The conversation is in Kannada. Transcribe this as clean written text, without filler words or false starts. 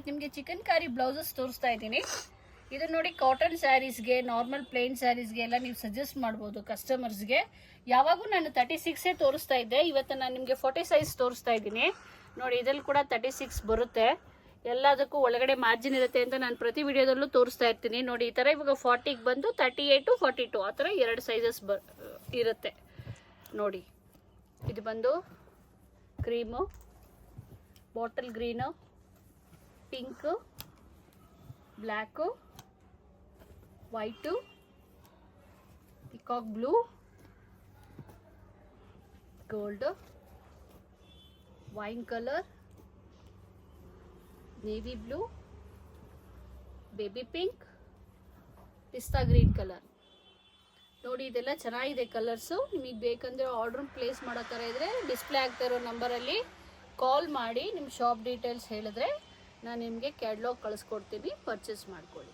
ಇವತ್ತು ನಿಮಗೆ ಚಿಕನ್ ಕಾರಿ ಬ್ಲೌಸಸ್ ತೋರಿಸ್ತಾ ಇದ್ದೀನಿ. ಇದು ನೋಡಿ ಕಾಟನ್ ಸ್ಯಾರೀಸ್ಗೆ, ನಾರ್ಮಲ್ ಪ್ಲೇನ್ ಸ್ಯಾರೀಸ್ಗೆ ಎಲ್ಲ ನೀವು ಸಜೆಸ್ಟ್ ಮಾಡ್ಬೋದು ಕಸ್ಟಮರ್ಸ್ಗೆ. ಯಾವಾಗೂ ನಾನು 36 ತೋರಿಸ್ತಾ ಇದ್ದೆ, ಇವತ್ತು ನಾನು ನಿಮಗೆ 40 ಸೈಜ್ ತೋರಿಸ್ತಾ ಇದ್ದೀನಿ. ನೋಡಿ ಇದ್ರಲ್ಲಿ ಕೂಡ 36 ಬರುತ್ತೆ. ಎಲ್ಲದಕ್ಕೂ ಒಳಗಡೆ ಮಾರ್ಜಿನ್ ಇರುತ್ತೆ ಅಂತ ನಾನು ಪ್ರತಿ ವಿಡಿಯೋದಲ್ಲೂ ತೋರಿಸ್ತಾ ಇರ್ತೀನಿ. ನೋಡಿ ಈ ಥರ ಇವಾಗ 40ಗೆ ಬಂದು 38 42 ಆ ಥರ 2 ಸೈಜಸ್ ಇರುತ್ತೆ. ನೋಡಿ ಇದು ಬಂದು cream, bottle green, pink, black, white, peacock blue, gold, wine colour, navy blue, baby pink, pista green colour. ನೋಡಿ ಇದೆಲ್ಲ ಚೆನ್ನಾಗಿದೆ ಕಲರ್ಸು. ನಿಮಗೆ ಬೇಕಂದರೆ ಆರ್ಡ್ರ್ ಪ್ಲೇಸ್ ಮಾಡೋ ಥರ ಇದ್ದರೆ ಡಿಸ್ಪ್ಲೇ ಆಗ್ತಾ ಇರೋ ನಂಬರಲ್ಲಿ ಕಾಲ್ ಮಾಡಿ ನಿಮ್ಮ ಶಾಪ್ ಡೀಟೇಲ್ಸ್ ಹೇಳಿದ್ರೆ ನಾನು ನಿಮಗೆ ಕ್ಯಾಟ್ಲಾಗ್ ಕಳಿಸ್ಕೊಡ್ತೀನಿ, ಪರ್ಚೇಸ್ ಮಾಡ್ಕೊಳ್ಳಿ.